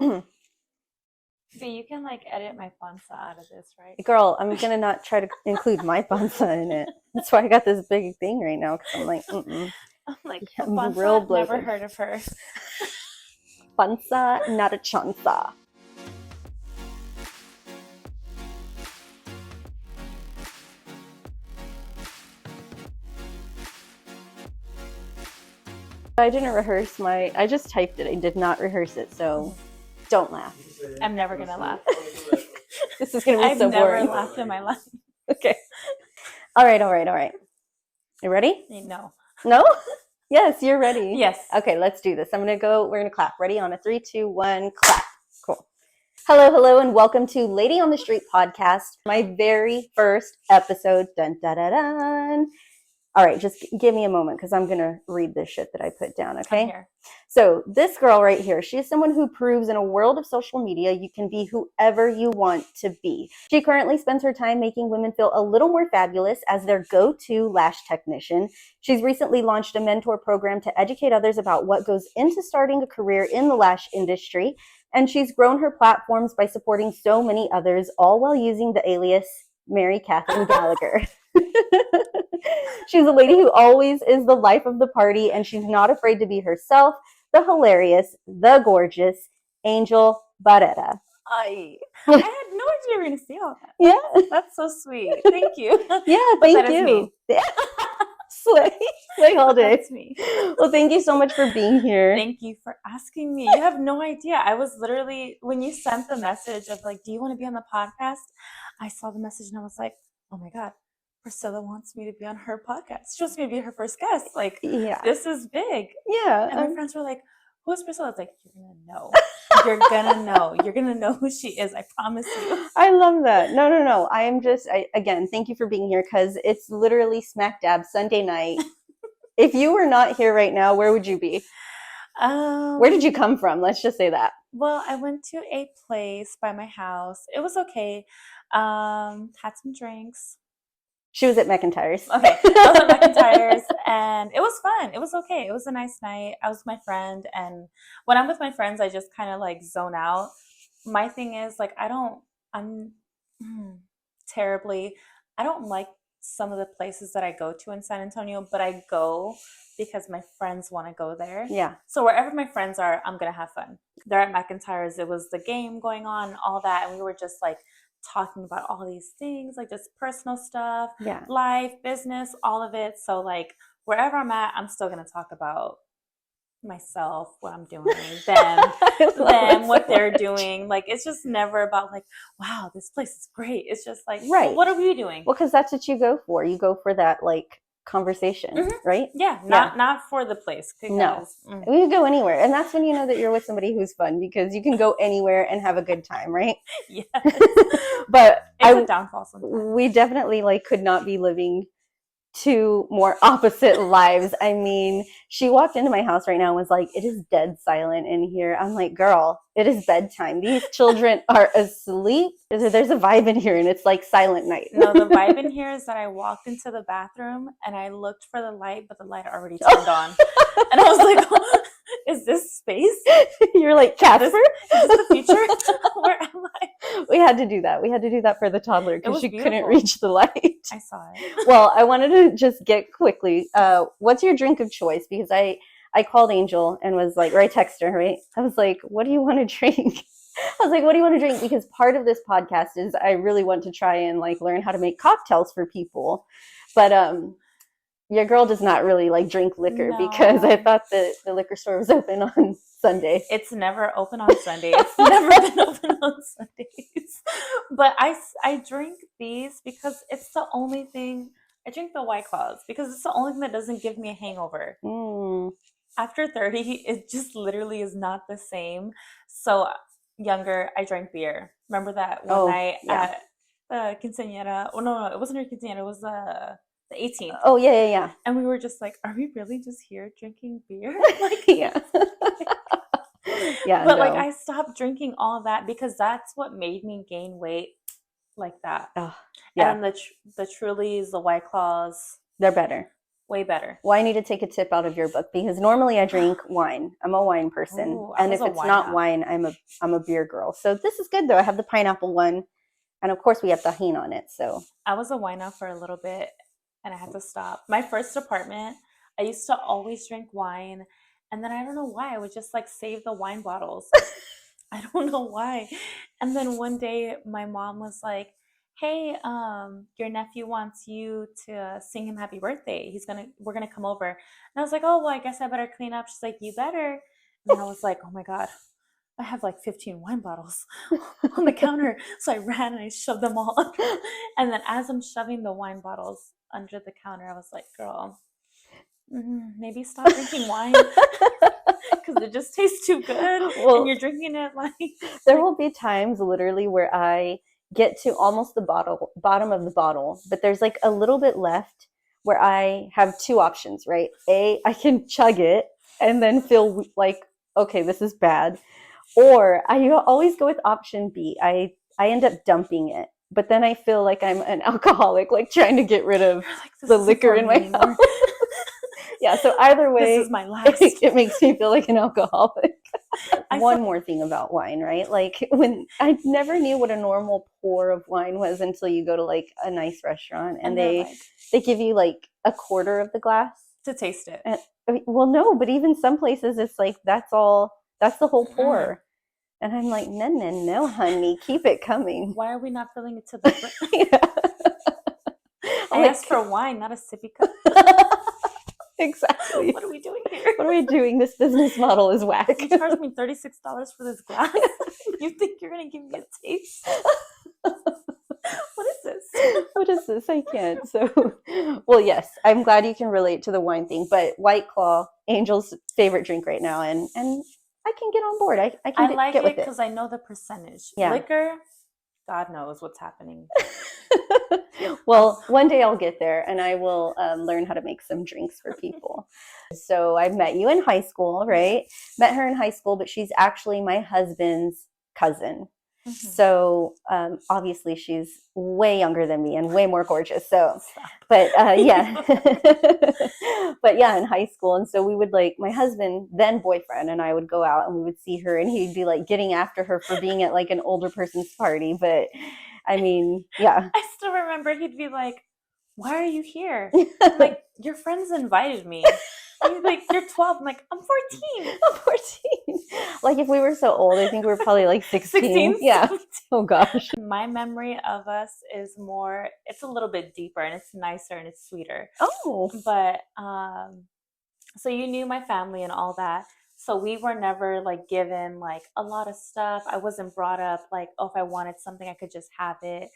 See, you can like edit my panza out of this, right? Girl, I'm gonna not try to include my panza in it. That's why I got this big thing right now, because I'm like, I'm like, I'm panza, real never bloated. heard of her. Panza, not a chanza. I didn't rehearse I just typed it. I did not rehearse it, so don't laugh. I'm never gonna laugh. This is gonna be so boring. I've never laughed in my life. Okay. All right. You ready? No. No? Yes, you're ready. Yes. Okay, let's do this. We're gonna clap. Ready? On a 3, 2, 1, clap. Cool. Hello, and welcome to Lady on the Street podcast, my very first episode. Dun, dun, dun, dun. All right, just give me a moment because I'm going to read this shit that I put down, okay? I'm here. So this girl right here, she is someone who proves in a world of social media you can be whoever you want to be. She currently spends her time making women feel a little more fabulous as their go-to lash technician. She's recently launched a mentor program to educate others about what goes into starting a career in the lash industry. And she's grown her platforms by supporting so many others, all while using the alias Mary Katherine Gallagher. She's a lady who always is the life of the party, and she's not afraid to be herself, the hilarious, the gorgeous Angel Barrera. I had no idea you were going to say all that. Yeah. That's so sweet. Thank you. Yeah, thank you. Yeah. Slay all day. That's me. Well, thank you so much for being here. Thank you for asking me. You have no idea. I was literally, when you sent the message of like, do you want to be on the podcast? I saw the message and I was like, oh my God, Priscilla wants me to be on her podcast. She wants me to be her first guest. Like, This is big. Yeah. And my friends were like, who's Priscilla? I was like, you're going to know. You're going to know. You're going to know who she is. I promise you. I love that. No. I am just, again, thank you for being here because it's literally smack dab Sunday night. If you were not here right now, where would you be? Where did you come from? Let's just say that. Well, I went to a place by my house. It was okay. Had some drinks. She was at McIntyre's. Okay, I was at McIntyre's, and it was fun. It was okay. It was a nice night. I was with my friend, and when I'm with my friends, I just kind of like zone out. My thing is like I don't like some of the places that I go to in San Antonio, but I go because my friends want to go there. Yeah. So wherever my friends are, I'm going to have fun. They're at McIntyre's. It was the game going on, all that. And we were just like talking about all these things, like just personal stuff, life, business, all of it. So like wherever I'm at, I'm still going to talk about myself, what I'm doing, them, what they're doing. Like it's just never about like, wow, this place is great. It's just like, right. Well, what are we doing? Well, because that's what you go for. You go for that like conversation, right? Yeah, not for the place. Because, no, we can go anywhere, and that's when you know that you're with somebody who's fun because you can go anywhere and have a good time, right? Yes. But it's a downfall sometimes. We definitely like could not be living two more opposite lives. I mean, she walked into my house right now and was like, it is dead silent in here. I'm like, girl, it is bedtime. These children are asleep. There's a vibe in here and it's like silent night. No, the vibe in here is that I walked into the bathroom and I looked for the light, but the light already turned on. And I was like, oh, is this space? You're like, Casper? Is this the future? Where am I? We had to do that. We had to do that for the toddler because she couldn't reach the light. I saw it. Well, I wanted to just get quickly, what's your drink of choice? Because I called Angel and was like, or I texted her, right? I was like, what do you want to drink? I was like, what do you want to drink? Because part of this podcast is I really want to try and like learn how to make cocktails for people. But your girl does not really like drink liquor because I thought that the liquor store was open on Sunday. It's never open on Sunday. It's never been open on Sundays. But I drink these because it's the only thing. I drink the White Claws because it's the only thing that doesn't give me a hangover. After 30, it just literally is not the same. So younger, I drank beer. Remember that one night at the quinceañera? Oh, no, it wasn't her quinceañera. It was the 18th. Oh, yeah. And we were just like, are we really just here drinking beer? Like, yeah. But like I stopped drinking all that because that's what made me gain weight like that. Oh, yeah. And the Trulies, the White Claws. They're better. Way better. Well, I need to take a tip out of your book because normally I drink wine. I'm a wine person. Oh, I And was if a it's not wine. wine, I'm a beer girl. So this is good though. I have the pineapple one. And of course we have tahini on it. So I was a wine for a little bit and I had to stop. My first apartment, I used to always drink wine. And then I don't know why, I would just like save the wine bottles. I don't know why. And then one day my mom was like, "Hey, your nephew wants you to sing him happy birthday. We're gonna come over." And I was like, "Oh, well, I guess I better clean up." She's like, "You better." And then I was like, "Oh my God, I have like 15 wine bottles on the counter." So I ran and I shoved them all under. And then as I'm shoving the wine bottles under the counter, I was like, "Girl, maybe stop drinking wine because it just tastes too good and well, you're drinking it like there like will be times literally where I get to almost the bottom of the bottle, but there's like a little bit left where I have two options, right? A, I can chug it and then feel like, okay, this is bad. Or I always go with option B. I end up dumping it, but then I feel like I'm an alcoholic, like trying to get rid of you're like, this the isn't liquor for in me my house. anymore. Yeah, so either This is way, my last. it makes me feel like an alcoholic. I feel One more thing about wine, right? Like when I never knew what a normal pour of wine was until you go to like a nice restaurant and and they're like they give you like a quarter of the glass. to taste it. And, well, no, but even some places it's like that's the whole pour. And I'm like, no, no, no, honey, keep it coming. Why are we not filling it to the brim? I'm I like, asked for wine, not a sippy cup. exactly. What are we doing here? What are we doing? This business model is whack. You charged me $36 for this glass. You think you're gonna give me a taste? What is this? What is this? I can't. So, well, yes, I'm glad you can relate to the wine thing, but White Claw, Angel's favorite drink right now, and I can get on board. I I can like get it with it. because I know the percentage. Yeah. Liquor, God knows what's happening. Well, one day I'll get there and I will learn how to make some drinks for people. So I met you in high school, right? Met her in high school, but she's actually my husband's cousin. So obviously she's way younger than me and way more gorgeous. So, but yeah, but yeah, in high school. And so we would like my husband, then boyfriend, and I would go out and we would see her and he'd be like getting after her for being at like an older person's party. But I mean, yeah. I still remember he'd be like, "Why are you here?" I'm like, "Your friends invited me." He's like, "You're 12." I'm like, "I'm 14." I'm 14. Like if we were so old, I think we were probably like 16. 16? Yeah. Oh gosh. My memory of us is more, it's a little bit deeper and it's nicer and it's sweeter. Oh. But so you knew my family and all that. So we were never like given like a lot of stuff. I wasn't brought up like, oh, if I wanted something, I could just have it.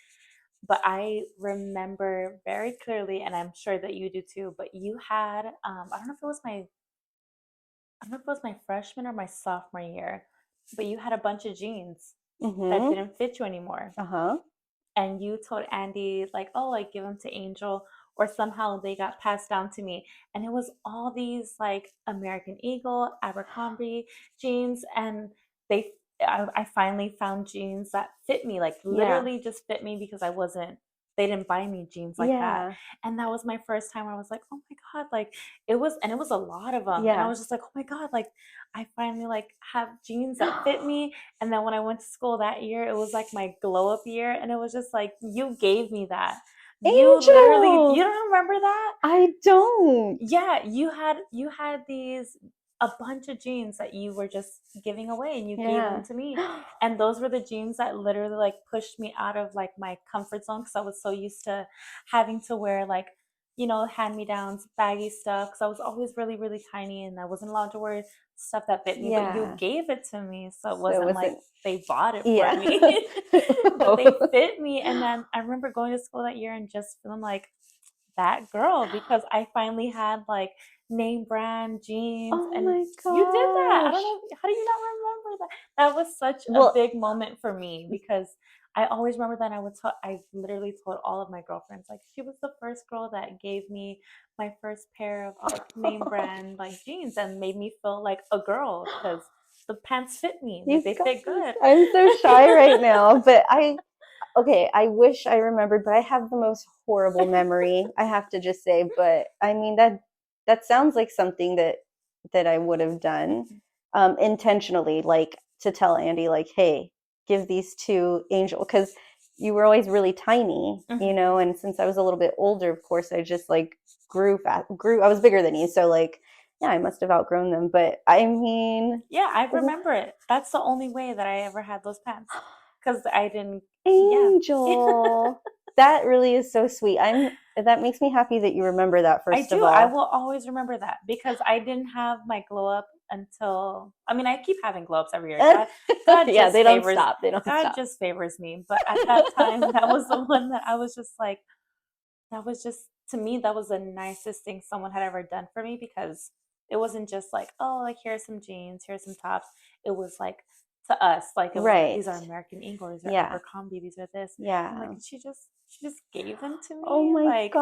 But I remember very clearly, and I'm sure that you do too, but you had, I don't know if it was I don't know if it was my freshman or my sophomore year, but you had a bunch of jeans that didn't fit you anymore. Uh-huh. And you told Andy, like, oh, like give them to Angel, or somehow they got passed down to me. And it was all these like American Eagle, Abercrombie jeans. And I finally found jeans that fit me, like Yeah. literally just fit me because they didn't buy me jeans like that. Yeah. And that was my first time where I was like, oh my God, like and it was a lot of them. And Yeah. I was just like, oh my God, like I finally like have jeans that fit me. And then when I went to school that year, it was like my glow up year. And it was just like, you gave me that. You Angel! you don't remember that? I don't. Yeah, you had these a bunch of jeans that you were just giving away and you gave them to me. And those were the jeans that literally like pushed me out of like my comfort zone because I was so used to having to wear like, hand-me-downs, baggy stuff because I was always really, really tiny and I wasn't allowed to wear stuff that fit me, but you Yeah. gave it to me. So it So wasn't like they bought it Yeah. for me, but they fit me. And then I remember going to school that year and just feeling like that girl because I finally had like name brand jeans Oh and my you did that. I don't gosh. know, how do you not remember that? That was such a Well, big moment for me because I always remember that I literally told all of my girlfriends like she was the first girl that gave me my first pair of like name brand like jeans and made me feel like a girl because the pants fit me. you Like they fit guys, good. I'm so shy right now, but okay, I wish I remembered, but I have the most horrible memory, I have to just say. But I mean, that sounds like something that I would have done intentionally, like to tell Andy, like, hey, give these to Angel, because you were always really tiny, you Mhm. know, and since I was a little bit older, of course, I just like grew. I was bigger than you, so like, yeah, I must have outgrown them. But I mean, Yeah, I remember it. That's the only way that I ever had those pants. Because I didn't, yeah. Angel, that really is so sweet. That makes me happy that you remember that, I first of do. I all. will always remember that because I didn't have my glow up until, I mean, I keep having glow ups every year. God Yeah, just they don't favors, stop. They don't God stop. just favors me. But at that time, that was the one that I was just like, that was just, to me, that was the nicest thing someone had ever done for me because it wasn't just like, oh, like here's some jeans, here's some tops. It was like, to us, like it was like Right. these are American Eagle, these are Yeah. Abercrombie, these are this. I'm like, Yeah. she just gave them to Oh me. my Like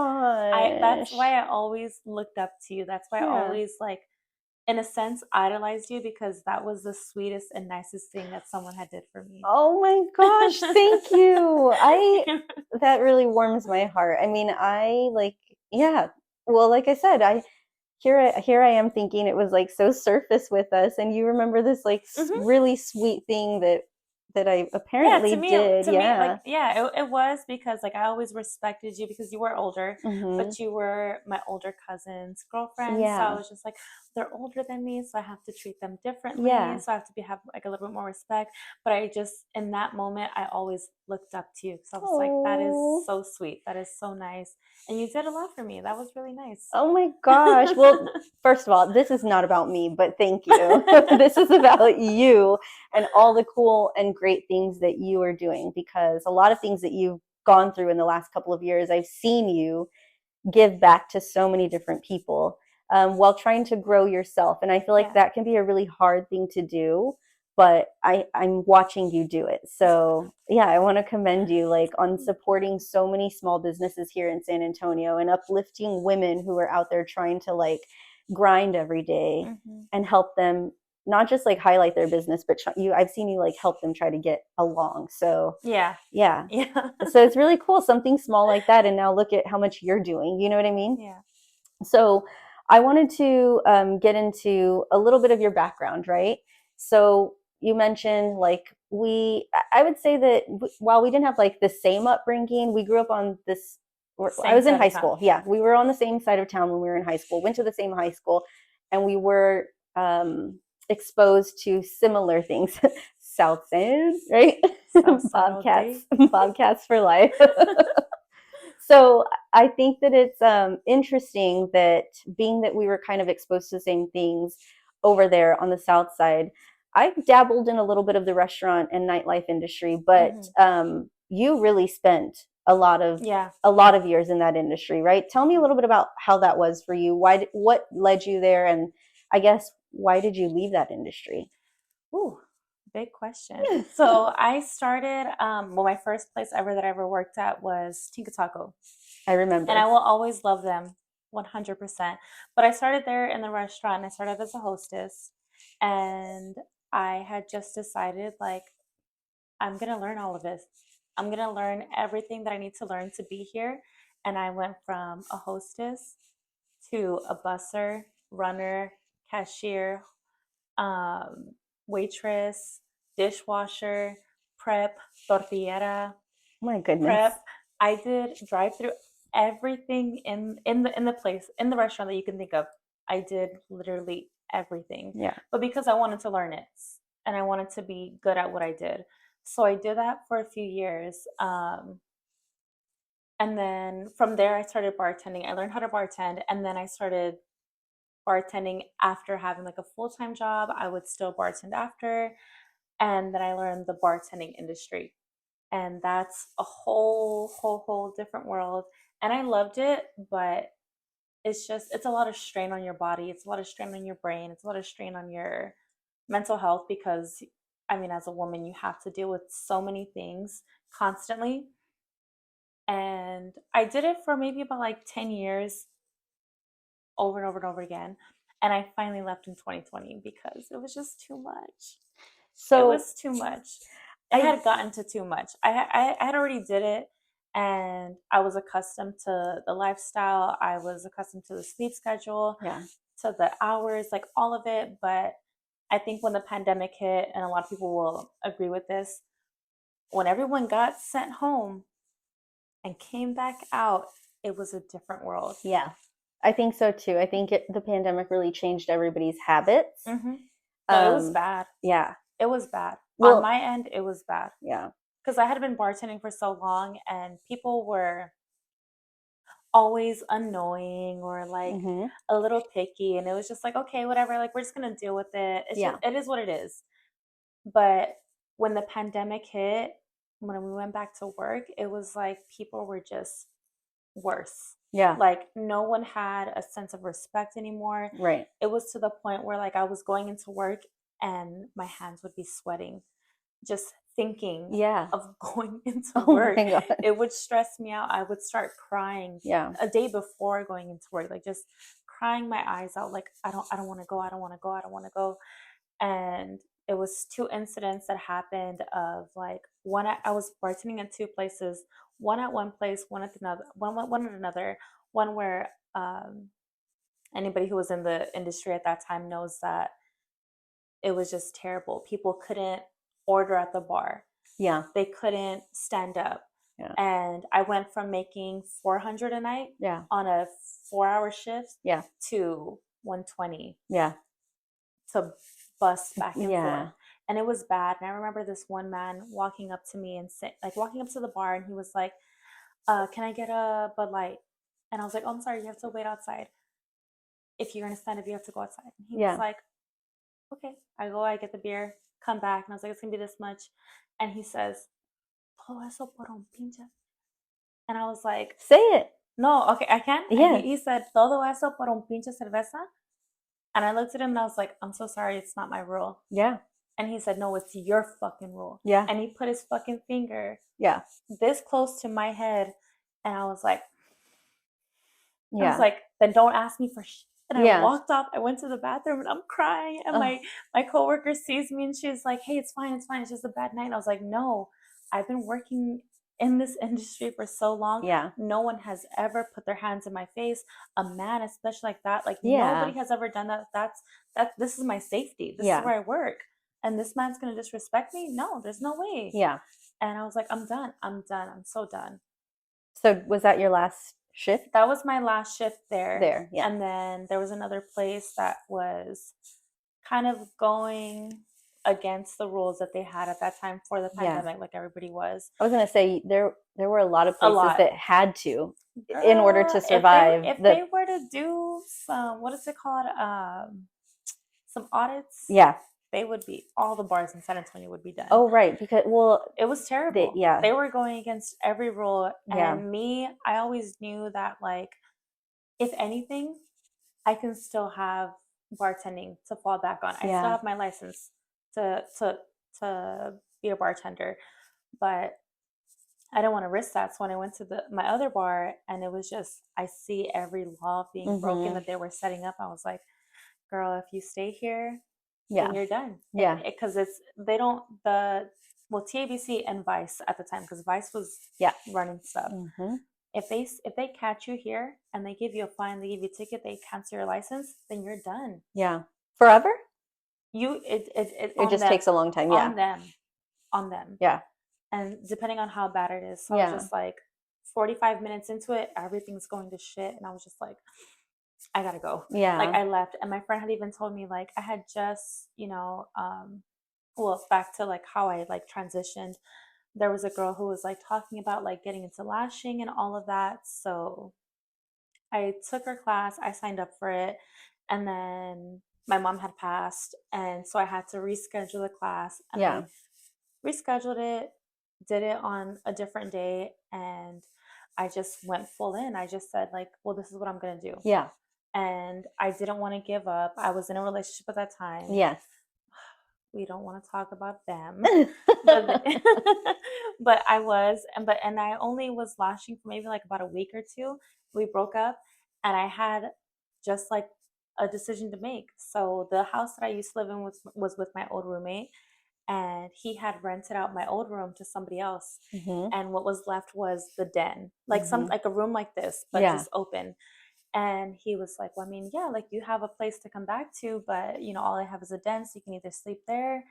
that's gosh. why I always looked up to you. That's why I Yeah. always like in a sense idolized you because that was the sweetest and nicest thing that someone had did for me. Oh my gosh, thank you. I That really warms my heart. I mean, I like, yeah. Well, like I said, here I am thinking it was like so surface with us, and you remember this like Hmm. really sweet thing that I Yeah, apparently did. to me, like, Yeah. yeah, it was because like I always respected you because you were older, Mhm. but you were my older cousin's girlfriend. So I Yeah. was just like, they're older than me, so I have to treat them differently. Yeah. So I have to have like a little bit more respect. But I just in that moment, I always looked up to you because I was like, that is Oh. so sweet, that is so nice, and you did a lot for me. That was really nice. Oh my gosh. Well, first of all, this is not about me, but thank you. This is about you and all the cool and great things that you are doing, because a lot of things that you've gone through in the last couple of years, I've seen you give back to so many different people while trying to grow yourself. And I feel like Yeah. that can be a really hard thing to do, but I'm watching you do it. So yeah, I want to commend you like on supporting so many small businesses here in San Antonio and uplifting women who are out there trying to like grind every day Hmm. and help them not just like highlight their business, but I've seen you like help them try to get along. So Yeah. yeah. Yeah. So it's really cool, something small like that. And now look at how much you're doing. You know what I mean? Yeah. So I wanted to get into a little bit of your background, right? So you mentioned like I would say that while we didn't have like the same upbringing, we grew up on this. I Same was in side high of town. school. Yeah, we were on the same side of town when we were in high school, went to the same high school, and we were exposed to similar things. South Side, right? Southside all Bobcats, day. Bobcats for life. So I think that it's interesting that being that we were kind of exposed to the same things over there on the South Side, I dabbled in a little bit of the restaurant and nightlife industry, but Hmm. you really spent Yeah. a lot of years in that industry, right? Tell me a little bit about how that was for you. What led you there, and I guess why did you leave that industry? Ooh, big question. So I started, well, my first place ever that I ever worked at was Tinka Taco. I And I remember. will always love them 100%. But I started there in the restaurant. I started as a hostess. And I had just decided, like, I'm going to learn all of this. I'm going to learn everything that I need to learn to be here. And I went from a hostess to a busser, runner, cashier, um, waitress, dishwasher, prep, tortillera, My goodness. prep. I did drive through everything in the place in the restaurant that you can think of. I did literally everything, Yeah. but because I wanted to learn it and I wanted to be good at what I did, so I did that for a few years. And then from there, I started bartending. I learned how to bartend, and then I started bartending after having like a full time job. I would still bartend after, and then I learned the bartending industry, and that's a whole different world. And I loved it, but it's a lot of strain on your body. It's a lot of strain on your brain. It's a lot of strain on your mental health because, I mean, as a woman, you have to deal with so many things constantly. And I did it for maybe about like 10 years over and over and over again. And I finally left in 2020 because it was just too much. It So was too much. It I had gotten to too much. I had already did it, and I was accustomed to the lifestyle. I was accustomed to the sleep schedule, Yeah. to the hours, like all of it. But I think when the pandemic hit, and a lot of people will agree with this, when everyone got sent home and came back out, it was a different world. Yeah. I think so too. I think the pandemic really changed everybody's habits. Mm-hmm. No, it was bad. Yeah. It was bad. Well, on my end, it was bad. Yeah. Because I had been bartending for so long, and people were always annoying or like Mm-hmm. a little picky, and it was just like, okay, whatever, like we're just gonna deal with it. It's Yeah. just, it is what it is. But when the pandemic hit, when we went back to work, it was like people were just worse. Yeah. Like no one had a sense of respect anymore. Right. It was to the point where like I was going into work and my hands would be sweating just thinking Yeah. of going into Oh work. my God. It would stress me out. I would start crying Yeah. a day before going into work, like just crying my eyes out, like I don't want to go, I don't want to go, I don't want to go. And it was two incidents that happened of like I was bartending at two places, one at one place, one at another, one at another, one where anybody who was in the industry at that time knows that it was just terrible. People couldn't order at the bar. Yeah. They couldn't stand up. Yeah. And I went from making 400 a night Yeah. on a 4-hour shift Yeah. to 120 Yeah. to bust back and Yeah. forth. And it was bad. And I remember this one man walking up to me and walking up to the bar, and he was like, can I get a Bud Light? And I was like, oh, I'm sorry, you have to wait outside. If you're gonna stand up, you have to go outside. And he was like, okay. I get the beer, come back, and I was like, it's gonna be this much. And he says, todo eso por un pinche. And I was like, say it. No, okay, I can. Yeah. And he said, todo eso por un pinche cerveza. And I looked at him and I was like, I'm so sorry, it's not my rule. Yeah. And he said, no, it's your fucking rule. Yeah. And he put his fucking finger Yeah. this close to my head. And I was like, Yeah. then don't ask me for shit. And Yeah. I walked off. I went to the bathroom and I'm crying. And my coworker sees me and she's like, hey, it's fine. It's fine. It's just a bad night. And I was like, no, I've been working in this industry for so long. Yeah. No one has ever put their hands in my face. A man, especially like that. Like Yeah. nobody has ever done that. This is my safety. This Yeah. is where I work. And this man's going to disrespect me? No, there's no way. Yeah. And I was like, I'm done. I'm done. I'm so done. So was that your last shift? That was my last shift there. Yeah. And then there was another place that was kind of going against the rules that they had at that time for the pandemic, like everybody was. I was gonna say there were a lot of places that had to in order to survive. If they were to do some, what is it called? Some audits. Yeah. They would be, all the bars in San Antonio would be done. Oh, right. Because, it was terrible. Yeah. They were going against every rule. Yeah. And me, I always knew that, like, if anything, I can still have bartending to fall back on. I still have my license to be a bartender. But I don't want to risk that. So when I went to my other bar and it was just, I see every law being broken that they were setting up, I was like, girl, if you stay here, then you're done. Yeah. Because TABC and Vice at the time, because Vice was running stuff. Mm-hmm. If they catch you here and they give you a fine, they give you a ticket, they cancel your license, then you're done. Yeah. Forever? It just takes a long time. Yeah. On them. Yeah. And depending on how bad it is. So I was just like 45 minutes into it, everything's going to shit. And I was just like, I gotta go. Yeah. Like I left. And my friend had even told me, like, I had just, back to like how I like transitioned. There was a girl who was like talking about like getting into lashing and all of that. So I took her class, I signed up for it, and then my mom had passed. And so I had to reschedule the class. And I rescheduled it, did it on a different day, and I just went full in. I just said, like, well, this is what I'm gonna do. Yeah. And I didn't want to give up. I was in a relationship at that time. Yes. We don't want to talk about them. But I was, and I only was lashing for maybe like about a week or two. We broke up and I had just like a decision to make. So the house that I used to live in was with my old roommate. and he had rented out my old room to somebody else. Mhm. And what was left was the den, like Mhm. like a room like this, but Yeah. just open. And he was like, well, I mean, yeah, like you have a place to come back to, but all I have is a den, so you can either sleep there,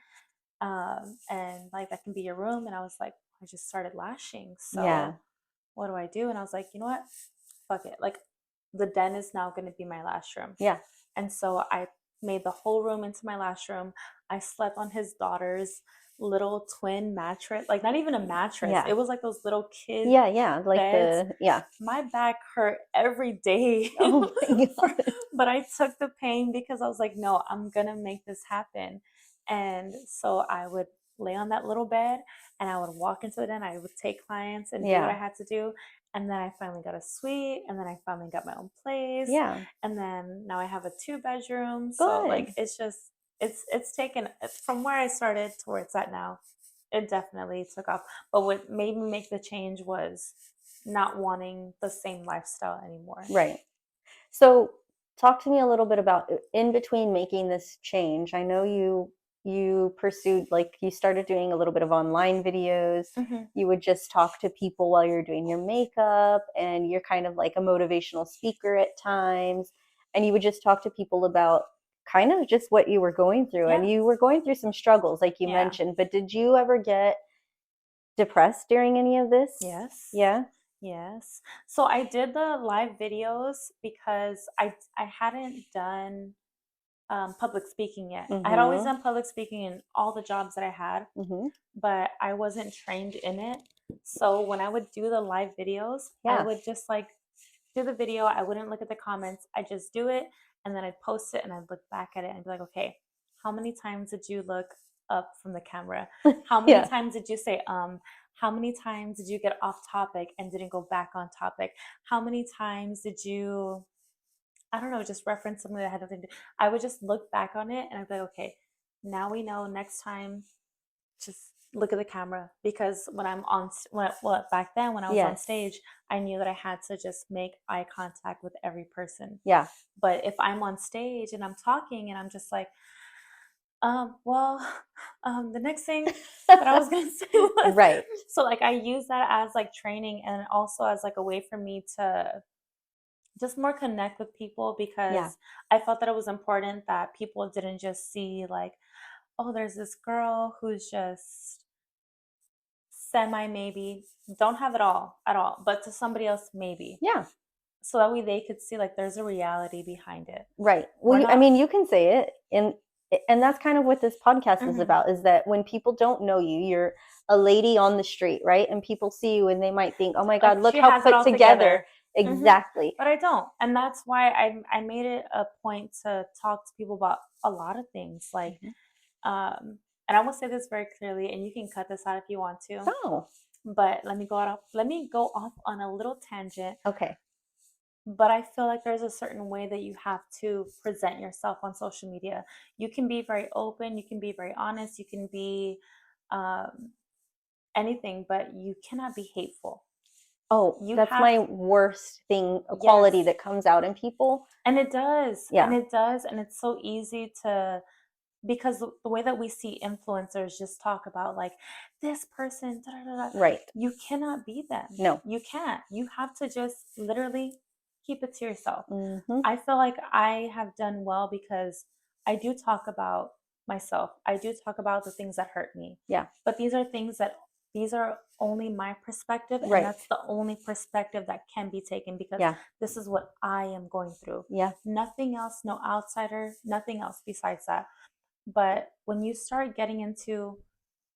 and like that can be your room. And I was like, I just started lashing. Yeah. So what do I do? And I was like, you know what? Fuck it. Like the den is now going to be my lash room. Yeah. And so I made the whole room into my lash room. I slept on his daughter's little twin mattress, like not even a mattress. Yeah. It was like those little kid Yeah, yeah, like beds. yeah. My back hurt every day. Oh my god. But I took the pain because I was like, no, I'm going to make this happen. And so I would lay on that little bed and I would walk into the den. I would take clients and do what I Yeah. had to do. And then I finally got a suite. And then I finally got my own place. Yeah. And then now I have a 2-bedroom. So Good. like it's just it's taken from where I started to where it's at now. It definitely took off. But what made me make the change was not wanting the same lifestyle anymore. Right. So, talk to me a little bit about in between making this change. I know you pursued, like, you started doing a little bit of online videos. Hmm. You would just talk to people while you're doing your makeup, and you're kind of like a motivational speaker at times, and you would just talk to people about kind of just what you were going through, Yeah. and you were going through some struggles like you Yeah. mentioned, but did you ever get depressed during any of this? Yes. Yeah. Yes. So I did the live videos because I hadn't done public speaking yet. I had always Mhm. done public speaking in all the jobs that I had, Mhm. but I wasn't trained in it. So when I would do the live videos, I Yeah. would just like do the video. I wouldn't look at the comments. I just do it and then I'd post it and I'd look back at it and be like, okay, how many times did you look up from the camera? How many Yeah. times did you say how many times did you get off topic and didn't go back on topic? How many times did you, I don't know, just reference something that had nothing to do? I would just look back on it and I'd be like, okay, now we know, next time just look at the camera. Because when I'm on well, back then when I was on Yes. stage, I knew that I had to just make eye contact with every person. Yeah. But if I'm on stage and I'm talking and I'm just like, well, the next thing that I was gonna say was, Right. so like I use that as like training and also as like a way for me to just more connect with people, Yeah. because I felt that it was important that people didn't just see like, oh, there's this girl who's just semi maybe, don't have it all at all, but to somebody else maybe. Yeah. So that way they could see like there's a reality behind it. Right. We're Well, I not. mean, you can say it, and that's kind of what this podcast is Mhm. about. Is that when people don't know you, you're a lady on the street, right? And people see you, and they might think, "Oh my Like God, look she how has it put all together." together. Hmm. Exactly. But I don't. And that's why I made it a point to talk to people about a lot of things. Like, Mhm. and I will say this very clearly, and you can cut this out if you want to. Oh, But let me go off on a little tangent. okay. But I feel like there's a certain way that you have to present yourself on social media. You can be very open, you can be very honest, you can be um, anything, but you cannot be hateful. Oh, You that's have my to, worst thing, a quality yes, that comes out in people. and it does, and Yeah. it does, and it's so easy to, because the way that we see influencers just talk about like this person, da, da, da, da, Right. you cannot be them. No. You can't. You have to just literally keep it to yourself. Mm-hmm. I feel like I have done well because I do talk about myself. I do talk about the things that hurt me. Yeah. But these are only my perspective, and Right. that's the only perspective that can be taken because Yeah. this is what I am going through. Yeah. Nothing else, no outsider, nothing else besides that. But when you start getting into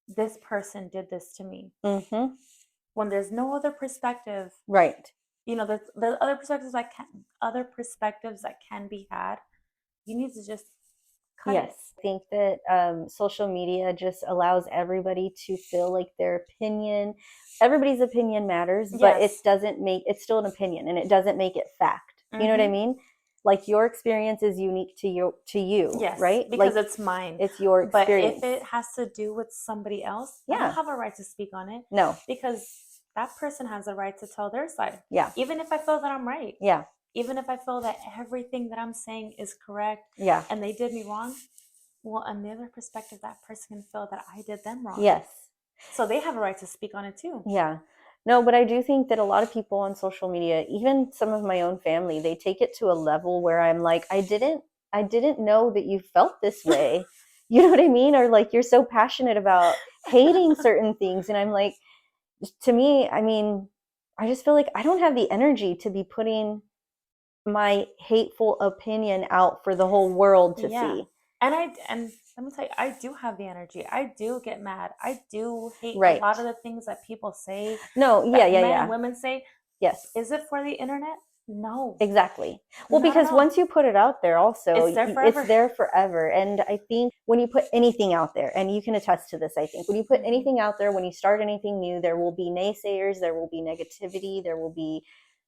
this person did this to me, Mm-hmm. when there's no other perspective, Right. there's other perspectives that can be had. You need to just cut it. Yes, I think that social media just allows everybody to feel like everybody's opinion matters, but Yes. it's still an opinion and it doesn't make it fact. You know what I Mm-hmm. mean? Like your experience is unique to you, Yes, right? because Like it's mine. it's your But if experience. it has to do with somebody else, I don't Yeah. have a right to speak on it, No. because that person has a right to tell their side. Yeah. Even if I feel that I'm right, Yeah. even if I feel that everything that I'm saying is correct Yeah. and they did me wrong, Well, another perspective, that person can feel that I did them wrong. Yes. So they have a right to speak on it too. Yeah. No, but I do think that a lot of people on social media, even some of my own family, they take it to a level where I'm like, I didn't know that you felt this way. You know what I mean? Or like you're so passionate about hating certain things. And I'm like, to me, I mean, I just feel like I don't have the energy to be putting my hateful opinion out for the whole world to Yeah. see. And let me tell you, I do have the energy. I do get mad. I do hate a Right. lot of the things that people say, No, yeah, that yeah, men yeah. and women say. Yes. Is it for the internet? No. Exactly. Well, Not at because all. once you put it out there, also, It's there it's forever. there forever. And I think when you put anything out there, and you can attest to this, I think, when you put anything out there, when you start anything new, there will be naysayers, there will be negativity, there will be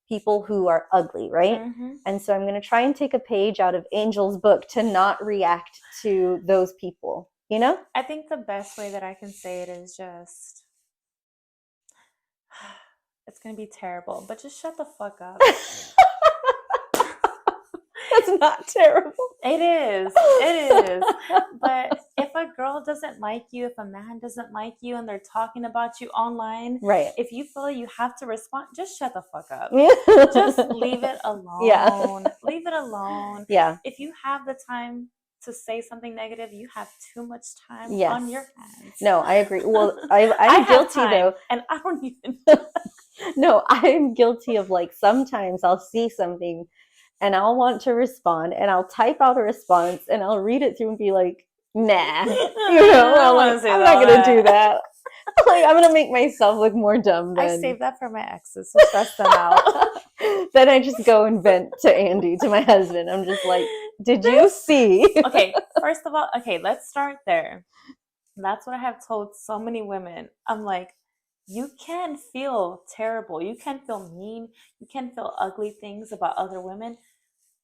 people who are ugly, right? Mm-hmm. And so I'm going to try and take a page out of Angel's book to not react to those people, you know? I think the best way that I can say it is just, it's going to be terrible, but just shut the fuck up. That's not terrible. It is. It is. But if a girl doesn't like you, if a man doesn't like you, and they're talking about you online, Right. if you feel you have to respond, just shut the fuck up. Just Just leave it alone. Yeah. Leave it alone. Yeah. If you have the time to say something negative, you have too much time Yes. on your hands. No, I agree. Well, I'm I guilty have time, though. and I don't even. No, I'm guilty of like sometimes I'll see something and I'll want to respond and I'll type out a response and I'll read it through and be like, nah, I'm like, I'm not gonna do that. Like, I'm gonna make myself look more dumb than I saved that for my exes to stress them out. Then I just go and vent to Andy, to my husband. I'm just like, did you see? Okay, first of all, okay, let's start there. That's what I have told so many women. I'm like, you can feel terrible. You can feel mean. You can feel ugly things about other women.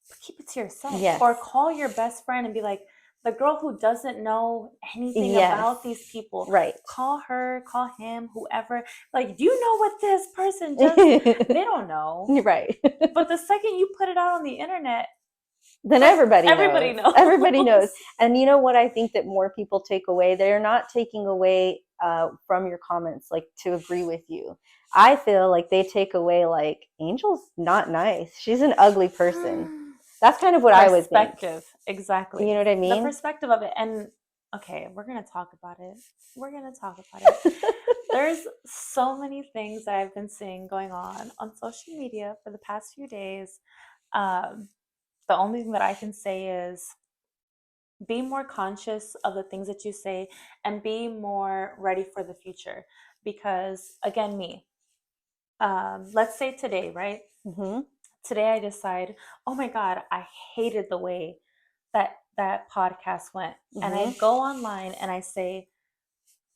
But keep it to yourself. Yes. Or call your best friend and be like, the girl who doesn't know anything Yes. about these people. Right. Call her, call him, whoever. Like, do you know what this person just... They don't know. Right. But the second you put it out on the internet, then everybody knows. Everybody knows. And you know what I think that more people take away? They're not taking away from your comments, like to agree with you. I feel like they take away like, Angel's not nice. She's an ugly person. That's kind of what I would think. Perspective. Exactly. You know what I mean? The perspective of it. And okay, we're going to talk about it. There's so many things that I've been seeing going on social media for the past few days. The only thing that I can say is be more conscious of the things that you say and be more ready for the future. Because again, let's say today, right? Mm-hmm. Today I decide, oh my God, I hated the way that podcast went. Mm-hmm. And I go online and I say,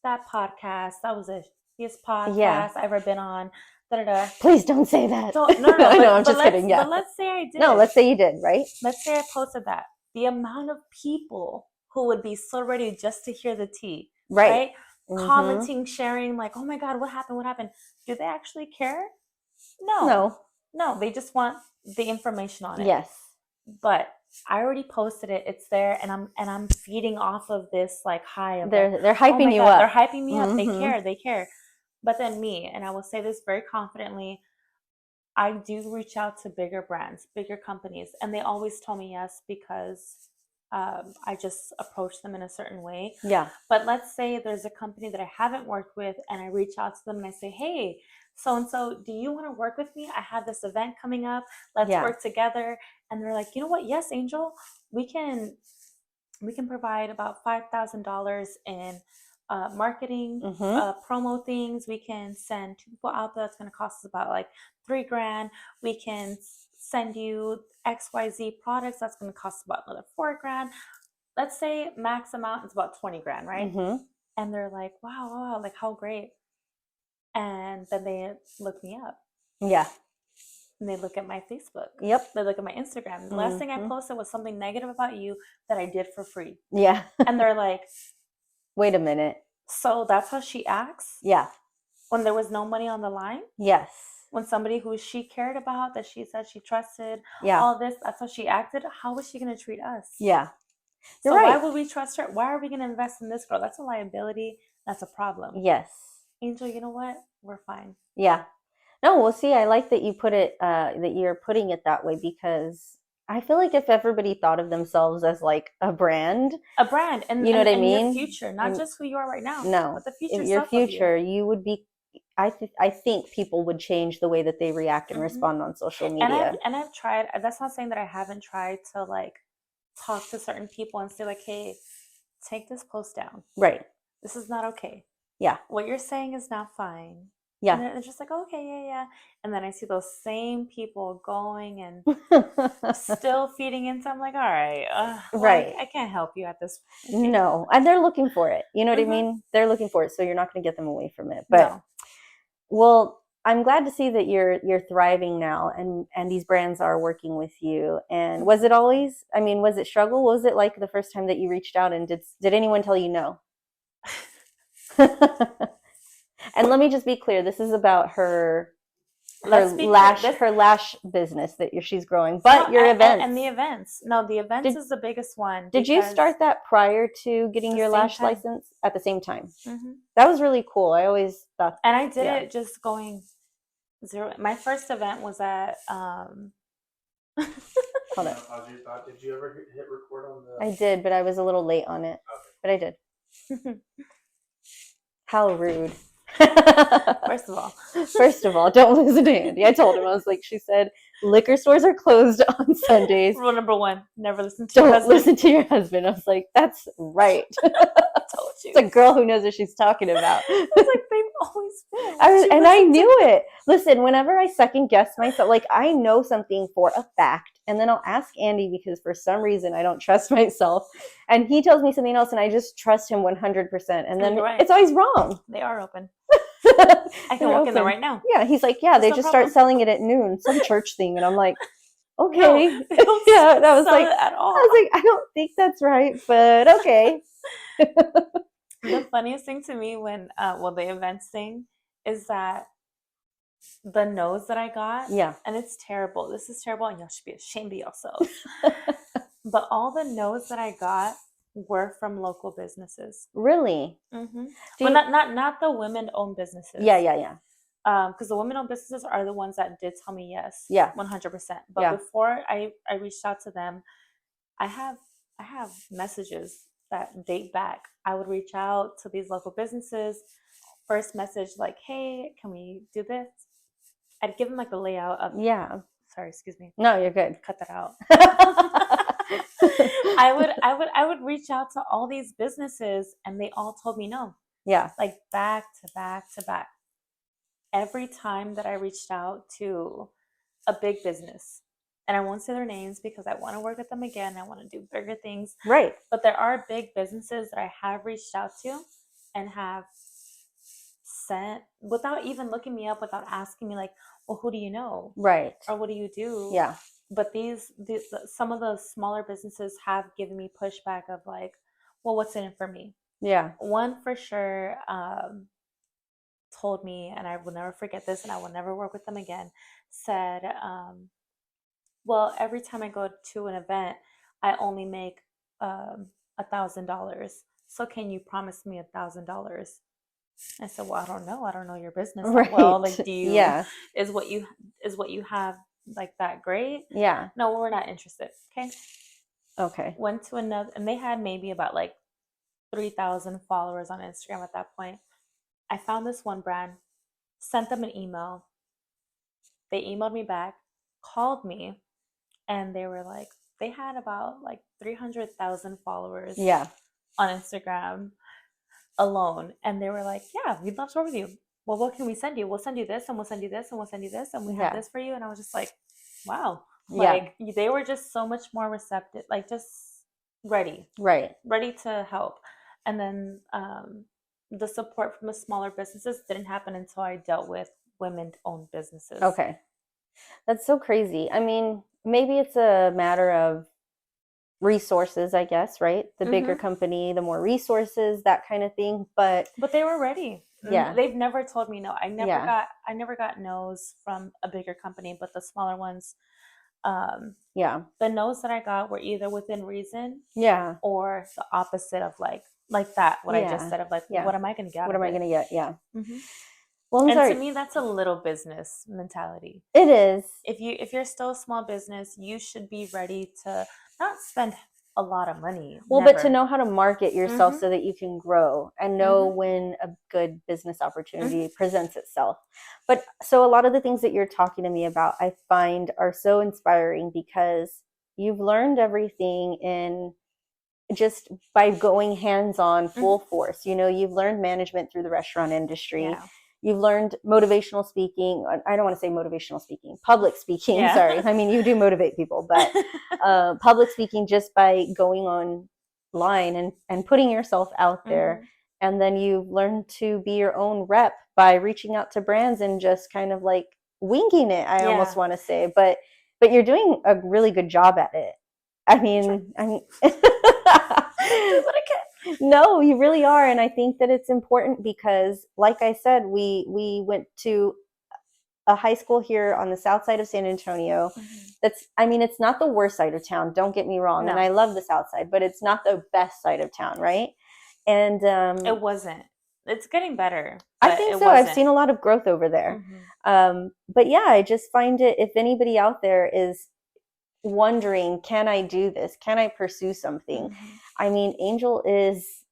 that podcast, that was the shittiest podcast I've ever been on. Da-da-da. Please don't say that. No, I'm just kidding. Yeah. But let's say I did. No, let's say you did, right? Let's say I posted that. The amount of people who would be so ready just to hear the tea, right? Mm-hmm. Commenting, sharing, like, oh my God, what happened? What happened? Do they actually care? No. They just want the information on it. Yes. But I already posted it. It's there, and I'm feeding off of this like high of they're hyping you up. They're hyping me up. They care. But then me, and I will say this very confidently, I do reach out to bigger brands, bigger companies, and they always tell me yes because I just approach them in a certain way. Yeah. But let's say there's a company that I haven't worked with, and I reach out to them and I say, hey, so-and-so, do you want to work with me? I have this event coming up. Let's work together. And they're like, you know what? Yes, Angel, we can provide about $5,000 in marketing, promo things. We can send 2 people out there. That's going to cost us about like $3,000. We can send you XYZ products. That's going to cost about another $4,000. Let's say max amount is about $20,000, right? Mm-hmm. And they're like, wow, like how great. And then they look me up. Yeah. And they look at my Facebook. Yep. They look at my Instagram. The last thing I posted was something negative about you that I did for free. Yeah. And they're like, wait a minute. So that's how she acts? Yeah. When there was no money on the line? Yes. When somebody who she cared about, that she said she trusted, all this, that's how she acted. How was she going to treat us? Yeah. You're So why right. would we trust her? Why are we going to invest in this girl? That's a liability. That's a problem. Yes. Angel, you know what? We're fine. Yeah. No, well, see, I like that you put it, that you're putting it that way because I feel like if everybody thought of themselves as like a brand, A brand and, you know what I your mean? future, not And just who you are right now, no, but the if future your self of you. future, you would be, I think people would change the way that they react and Hmm. respond on social And media. I've tried. That's not saying that I haven't tried to like talk to certain people and say like, hey, take this post down. Right. This is not okay. Yeah. What you're saying is not fine. And Yeah. they're just like, okay, yeah, yeah. And then I see those same people going and still feeding into. I'm like, all right, well, Right. I can't help you at this point. No. And they're looking for it. You know what I Hmm. mean? They're looking for it. So you're not going to get them away from it. But, No. well, I'm glad to see that you're thriving now and these brands are working with you. And was it always, I mean, was it struggle? What was it like the first time that you reached out and did anyone tell you no? And let me just be clear, this is about her Let's be clear. her lash business that she's growing, but No, your events. and the events. No, the events Did is the biggest one. did you start that prior to getting the your same lash time. license at the same time? Hmm. That was really cool. I always thought, And I did yeah. it just going zero. My first event was at Hold on. Pause your thought. Did you ever hit record on the? I did, but I was a little late on it. Okay. But I did. How rude. First of all, don't listen to Andy. I told him, I was like, she said, liquor stores are closed on Sundays. Rule number one: never listen to your Don't husband. listen to your husband. I was like, that's right. Told you. It's a girl who knows what she's talking about. I was like, they've always been. I knew it. Listen, whenever I second guess myself, like I know something for a fact, and then I'll ask Andy because for some reason I don't trust myself, and he tells me something else, and I just trust him 100%, and then You're right. it's always wrong. They are open. I I can walk in there right now. Yeah, he's like, yeah, That's they no just problem. start selling it at noon, some church thing, and I'm like, okay, No, they don't yeah, that was sell like, it at all. I was like, I don't think that's right, but okay. The funniest thing to me when the events thing is that the no's that I got, Yeah. and it's terrible. This is terrible, and y'all should be ashamed of yourselves. But all the no's that I got were from local businesses. Really? Mm-hmm. Well, not the women-owned businesses. Yeah. Because the women-owned businesses are the ones that did tell me yes. Yeah. 100%. But Yeah. before I reached out to them, I have messages that date back. I would reach out to these local businesses. First message like, "Hey, can we do this?" I'd give them like the layout of. Yeah. Sorry, excuse me. No, you're good. Cut that out. I would reach out to all these businesses, and they all told me no. Yeah. Like back to back to back. Every time that I reached out to a big business, and I won't say their names because I want to work with them again. I want to do bigger things. Right. But there are big businesses that I have reached out to and have sent without even looking me up, without asking me like, well, who do you know? Right. Or what do you do? Yeah. But some of the smaller businesses have given me pushback of like, well, what's in it for me? Yeah. One for sure told me, and I will never forget this, and I will never work with them again, said, well, every time I go to an event, I only make $1,000. So can you promise me $1,000? I said, well, I don't know. I don't know your business that well. Like, do you? Yeah. Is what you have like that great? Yeah. No, we're not interested. Okay. Okay. Went to another, and they had maybe about like 3,000 followers on Instagram at that point. I found this one brand, sent them an email. They emailed me back, called me, and they were like, they had about like 300,000 followers. Yeah. On Instagram alone, and they were like, yeah, we'd love to work with you. Well, what can we send you? We'll send you this, and we'll send you this, and we'll send you this, and we have this for you. And I was just like, wow. Like, they were just so much more receptive, like just ready to help. And then the support from the smaller businesses didn't happen until I dealt with women-owned businesses. Okay. That's so crazy. I mean, maybe it's a matter of resources, I guess, right? The bigger company, the more resources, that kind of thing. But they were ready. Yeah. They've never told me no. I never got no's from a bigger company, but the smaller ones, Yeah. The no's that I got were either within reason Yeah. or the opposite of like that, what I just Yeah. said of like, Yeah. what am I going to get out What of am I it? going to get? Yeah. Mhm. Well, I'm And to sorry. me, that's a little business mentality. It is. If you're still a small business, you should be ready to not spend a lot of money. Well, never. but to know how to market yourself Mhm. so that you can grow and know Mhm. when a good business opportunity presents itself. But so a lot of the things that you're talking to me about, I find are so inspiring because you've learned everything in just by going hands-on full force. You know, you've learned management through the restaurant industry. Yeah. You've learned motivational speaking. I don't want to say motivational speaking, public speaking. Yeah. Sorry. I mean, you do motivate people, but public speaking just by going online and putting yourself out there. And then you've learned to be your own rep by reaching out to brands and just kind of like winging it, I almost want to say. But you're doing a really good job at it. I mean, Do what I can. No, you really are. And I think that it's important because, like I said, we went to a high school here on the south side of San Antonio. I mean, it's not the worst side of town, don't get me wrong. No. And I love the south side, but it's not the best side of town, right? And it wasn't. It's getting better. I think so. I've seen a lot of growth over there. But yeah, I just find it, if anybody out there is wondering, can I do this? Can I pursue something? I mean, Angel is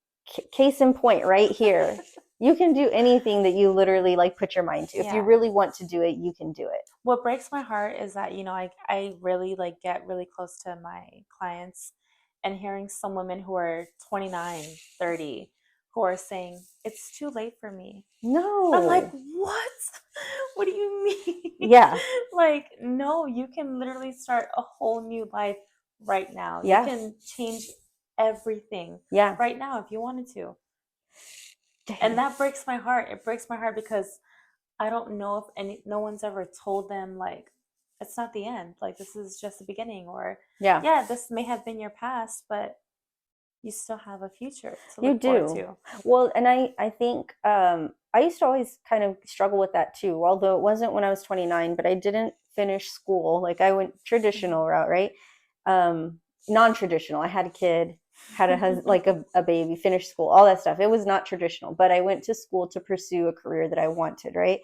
case in point right here. You can do anything that you literally like put your mind to. If you really want to do it, you can do it. What breaks my heart is that, you know, I really like get really close to my clients and hearing some women who are 29, 30 who are saying, it's too late for me. No. I'm like, what? What do you mean? Yeah. Like, no, you can literally start a whole new life right now. Yeah. You can change everything right now if you wanted to. Damn. And that breaks my heart. It breaks my heart because I don't know if no one's ever told them, like, it's not the end. Like, this is just the beginning. Or, yeah, this may have been your past, but you still have a future to look forward to. Well, and I think I used to always kind of struggle with that too, although it wasn't when I was 29, but I didn't finish school. Like, I went traditional route, right? Non-traditional. I had a kid, had a husband, like a baby, finished school, all that stuff. It was not traditional, but I went to school to pursue a career that I wanted, right?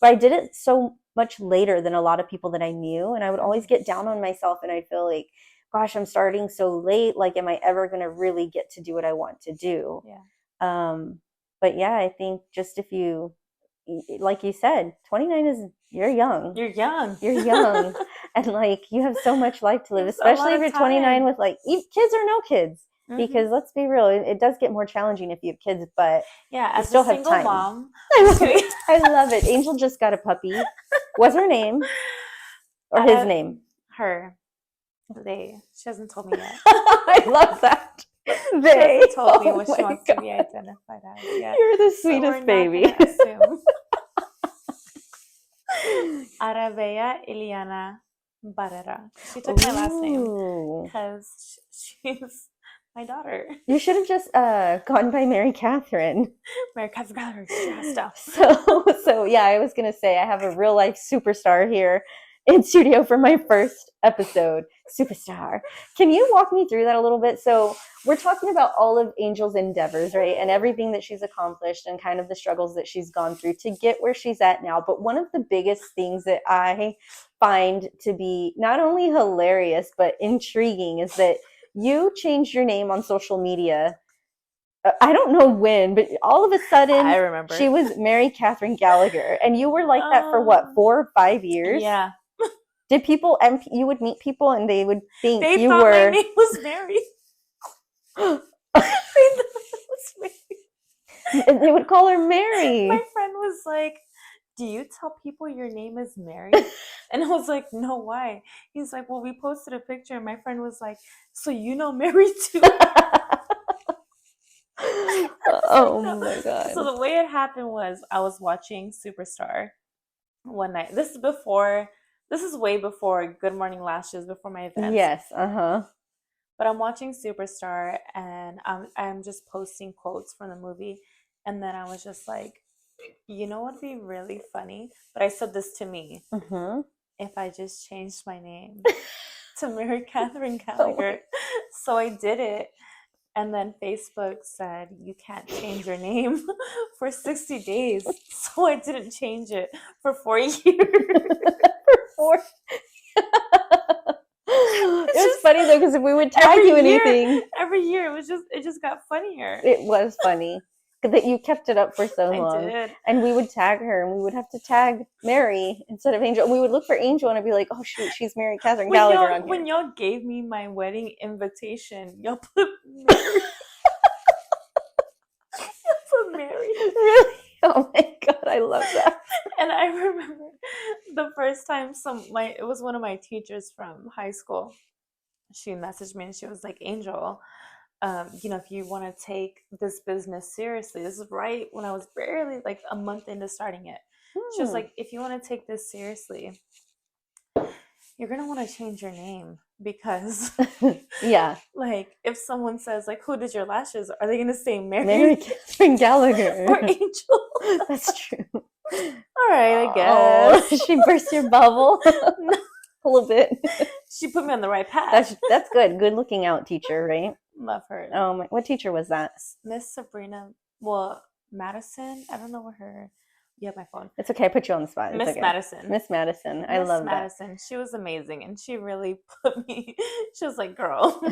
But I did it so much later than a lot of people that I knew, and I would always get down on myself, and I'd feel like, gosh, I'm starting so late. Like, am I ever going to really get to do what I want to do? But yeah, I think just if you, like you said, 29 is, you're young. You're young. You're young. And like, you have so much life to live, especially if you're 29 with like kids or no kids. Because let's be real, it does get more challenging if you have kids, but yeah, you still as a have time. Mom, I love it. Angel just got a puppy. What's her name? Or his name? Her. She hasn't told me yet. I love that. She hasn't told me what she wants to be identified as yet. You're the sweetest baby. Arabella Iliana Barrera. She took my last name because she's my daughter. You should have just gone by Mary Katherine. Mary Katherine. So yeah, I was gonna say I have a real life superstar here in studio for my first episode. Superstar. Can you walk me through that a little bit? So we're talking about all of Angel's endeavors, right? And everything that she's accomplished and kind of the struggles that she's gone through to get where she's at now. But one of the biggest things that I find to be not only hilarious, but intriguing is that you changed your name on social media. I don't know when, but all of a sudden, I remember she was Mary Katherine Gallagher. And you were like that for what, 4 or 5 years? Yeah. Did people, and you would meet people and they would think they you thought were. My name was Mary. They would call her Mary. My friend was like, do you tell people your name is Mary? And I was like, no, why? He's like, well, we posted a picture. And my friend was like, so you know Mary too? Oh like, no. My God. So the way it happened was I was watching Superstar one night. This is way before Good Morning Lashes, before my events. Yes, But I'm watching Superstar and I'm just posting quotes from the movie. And then I was just like, you know what would be really funny? But I said this to me. if I just changed my name to Mary Katherine Oh Gallagher. So I did it. And then Facebook said, you can't change your name for 60 days. So I didn't change it for 4 years. For 4. It was funny though, because if we would tag you anything, every year it just got funnier. it was funny that you kept it up for so I long. did. And we would tag her, and we would have to tag Mary instead of Angel. We would look for Angel, and I'd be like, "Oh shoot, she's Mary Katherine Gallagher on here." When y'all gave me my wedding invitation, y'all put Mary. Mary. Really? Oh my god, I love that. And I remember the first time it was one of my teachers from high school. She messaged me and she was like, Angel, if you want to take this business seriously, this is right when I was barely like a month into starting it. She was like, if you want to take this seriously, you're going to want to change your name because yeah, like if someone says like, who did your lashes? Are they going to say Mary Katherine Gallagher or Angel? That's true. All right, I guess. She burst your bubble a little bit. She put me on the right path. That's good. Good looking out teacher, right? Love her. Oh my! What teacher was that? Miss Sabrina. Madison. I don't know what her. You have my phone. It's okay. I put you on the spot. Miss Madison. Miss Madison. I love Madison. that. She was amazing, and she really put me. She was like, "Girl,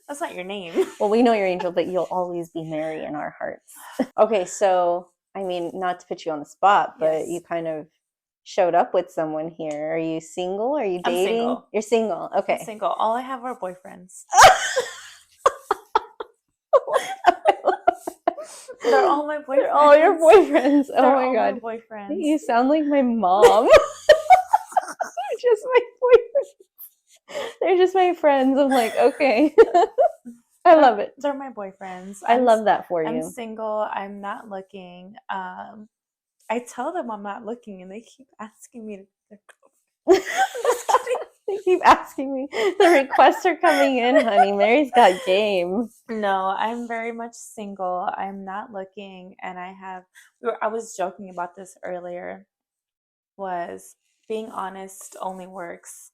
that's not your name." Well, we know you're Angel, but you'll always be Mary in our hearts. Okay, so I mean, not to put you on the spot, but you kind of showed up with someone here. Are you single? Are you dating? I'm single. You're single. Okay. I'm single. All I have are boyfriends. They're all my boyfriends. They're all your boyfriends. Oh They're my all god. my boyfriends. You sound like my mom. They're just my boyfriends. They're just my friends. I'm like, okay. I love it. They're my boyfriends. I love that for you. I'm single. I'm not looking. I tell them I'm not looking, and they keep asking me to their girlfriend. I'm just kidding. They keep asking me. The requests are coming in, honey. Mary's got game. No, I'm very much single. I'm not looking, and I was joking about this earlier, was being honest only works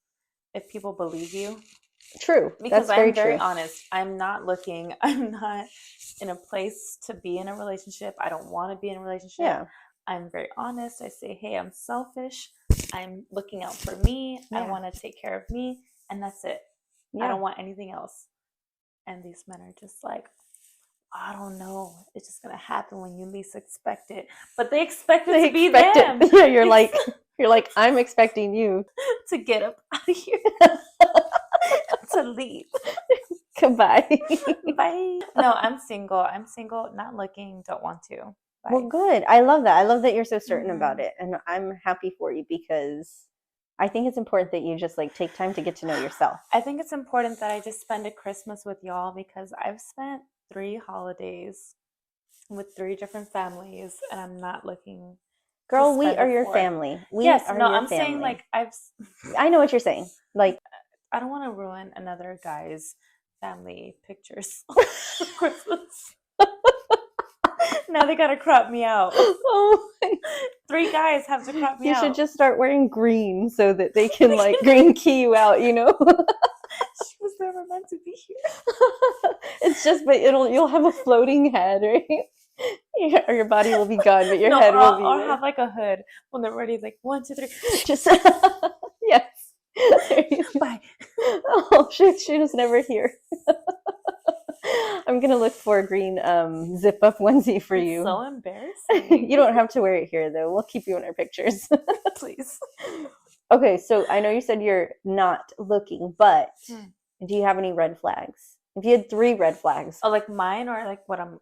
if people believe you. True. Because That's I'm very true. honest. I'm not looking. I'm not in a place to be in a relationship. I don't want to be in a relationship. Yeah. I'm very honest. I say, hey, I'm selfish. I'm looking out for me. Yeah. I want to take care of me. And that's it. Yeah. I don't want anything else. And these men are just like, I don't know. It's just going to happen when you least expect it. But they expect it to be them. Yeah, you're like, I'm expecting you to get up out of here. To leave. Goodbye. Bye. No, I'm single. Not looking, don't want to. Bye. Well, good. I love that. I love that you're so certain about it. And I'm happy for you because I think it's important that you just like take time to get to know yourself. I think it's important that I just spend a Christmas with y'all because I've spent 3 holidays with 3 different families and I'm not looking. Girl, we are your family. I'm saying like I know what you're saying. Like, I don't want to ruin another guy's family pictures for Christmas. Now they gotta crop me out. Oh my. 3 guys have to crop me out. You should just start wearing green so that they can like green key you out, you know? She was never meant to be here. It's just, but you'll have a floating head, right? Or your body will be gone, but your head will be. I'll have like a hood when they're ready. Like 1, 2, 3. Just yes. Bye. Oh shit! She was never here. I'm gonna look for a green zip up onesie for you. So embarrassing. You don't have to wear it here though. We'll keep you in our pictures. Please. Okay, so I know you said you're not looking, but do you have any red flags? If you had 3 red flags. Oh, like mine or like what I'm.